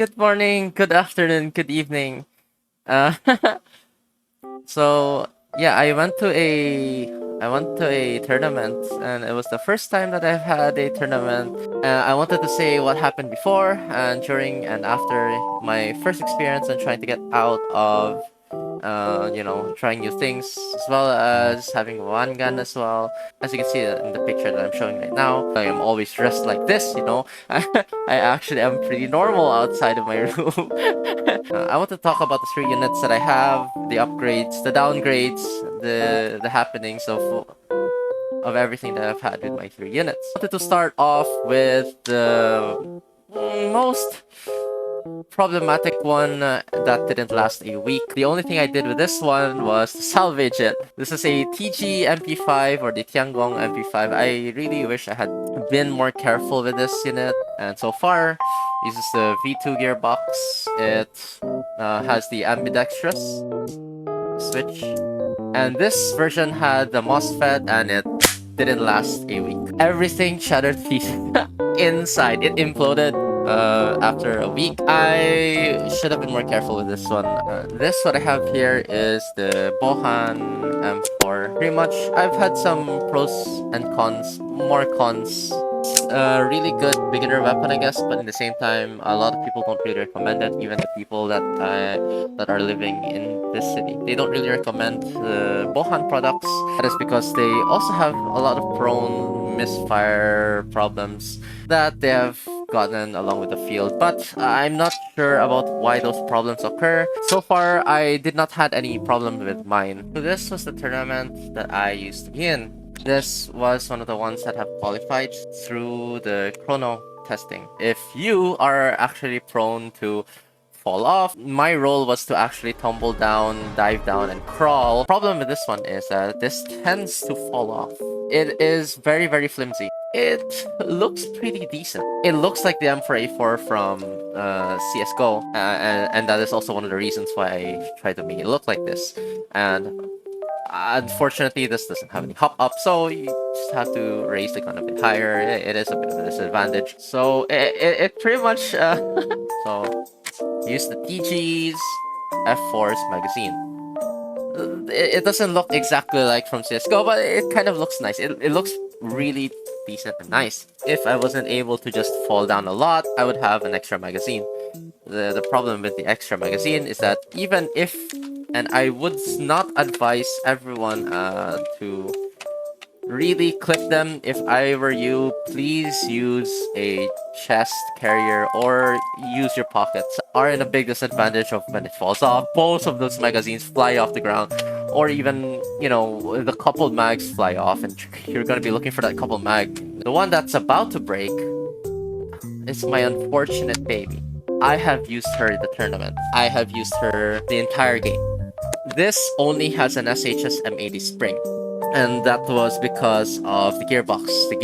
Good morning, good afternoon, good evening. Uh, so yeah, I went to a tournament, and it was the first time that I've had a tournament. I wanted to say what happened before and during and after my first experience and trying to get out of trying new things, as well as having one gun as well. As you can see in the picture that I'm showing right now, I am always dressed like this. I actually am pretty normal outside of my room. I want to talk about the three units that I have, the upgrades, the downgrades, the happenings of everything that I've had with my three units. I wanted to start off with the most problematic one that didn't last a week. The only thing I did with this one was to salvage it. This is a TG MP5 or the Tiangong MP5. I really wish I had been more careful with this unit, and so far uses the V2 gearbox. It has the ambidextrous switch, and this version had the MOSFET, and it didn't last a week. Everything shattered pieces inside. It imploded after a week. I should have been more careful with this one. This what I have here is the Bohan M4. Pretty much, I've had some pros and cons. More cons. It's a really good beginner weapon, I guess, but in the same time, a lot of people don't really recommend it. Even the people that are living in this city, they don't really recommend the Bohan products. That is because they also have a lot of prone misfire problems that they have gotten along with the field, but I'm not sure about why those problems occur. So far, I did not had any problem with mine. So this was the tournament that I used to be in. This was one of the ones that have qualified through the chrono testing. If you are actually prone to fall off, my role was to actually tumble down, dive down, and crawl. Problem with this one is that this tends to fall off. It is very, very flimsy. It looks pretty decent. It looks like the M4A4 from CSGO, and that is also one of the reasons why I tried to make it look like this. And unfortunately, this doesn't have any hop up, so you just have to raise the gun a bit higher. It is a bit of a disadvantage. So it pretty much so use the TG's F4's magazine. It doesn't look exactly like from CSGO, but it kind of looks nice. It looks really decent and nice. If I wasn't able to just fall down a lot, I would have an extra magazine. The problem with the extra magazine is that even if, and I would not advise everyone to really clip them. If I were you, please use a chest carrier or use your pockets. Are in a big disadvantage of when it falls off. Both of those magazines fly off the ground, or even the coupled mags fly off, and you're gonna be looking for that coupled mag. The one that's about to break is my unfortunate baby. I have used her in the tournament. I have used her the entire game. This only has an SHS M80 spring, and that was because of the gearbox. The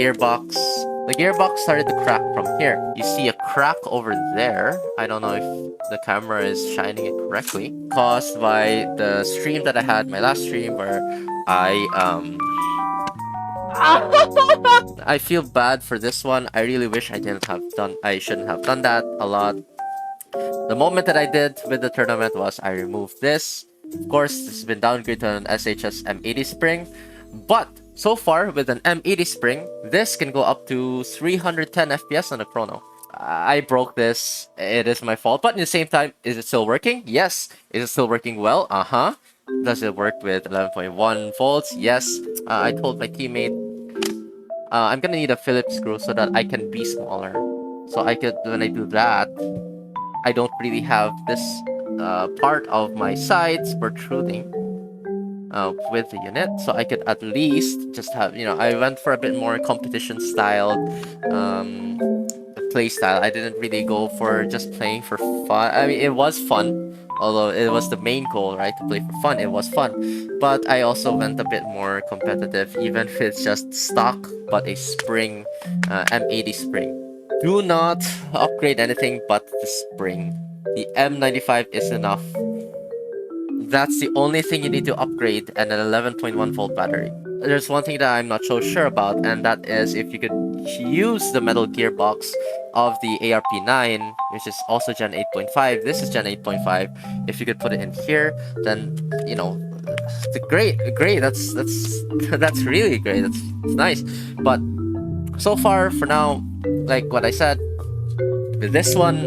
gearbox started to crack from here. You see a crack over there. I don't know if the camera is shining it correctly. Caused by the stream that I had, my last stream, where I feel bad for this one. I really wish I shouldn't have done that a lot. The moment that I did with the tournament was I removed this. Of course, this has been downgraded to an SHS M80 spring, but so far with an M80 spring, this can go up to 310 FPS on a chrono. I broke this. It is my fault, but at the same time, is it still working? Yes. Is it still working well? Does it work with 11.1 volts? Yes. I told my teammate I'm gonna need a Phillips screw so that I can be smaller. So when I do that, I don't really have this part of my sides protruding with the unit, so I could at least just have, I went for a bit more competition styled play style. I didn't really go for just playing for fun. I mean, it was fun, although it was the main goal, right? To play for fun. It was fun, but I also went a bit more competitive, even if it's just stock, but a spring, M80 spring. Do not upgrade anything but the spring. The M95 is enough. That's the only thing you need to upgrade, and an 11.1 volt battery. There's one thing that I'm not so sure about, and that is if you could use the metal gearbox of the ARP9, which is also Gen 8.5. This is Gen 8.5. If you could put it in here, then great. That's really great. That's nice. But so far, for now, like what I said, with this one,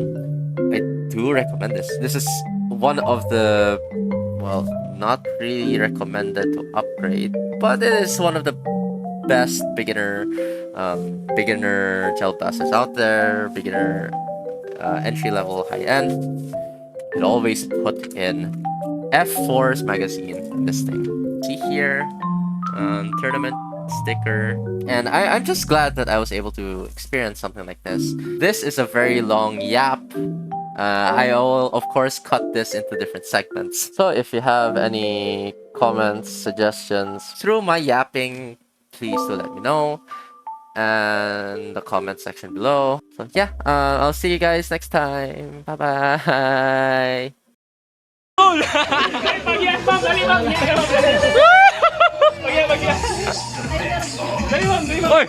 I do recommend this. This is one of the, well, not really recommended to upgrade, but it is one of the best beginner gel blasters out there. Beginner entry level, high end. Could always put in F4's magazine in this thing. See here, tournament sticker. And I'm just glad that I was able to experience something like this. This is a very long yap. I will, of course, cut this into different segments. So if you have any comments, suggestions through my yapping, please do let me know and the comment section below. So yeah, I'll see you guys next time. Bye bye. Oy!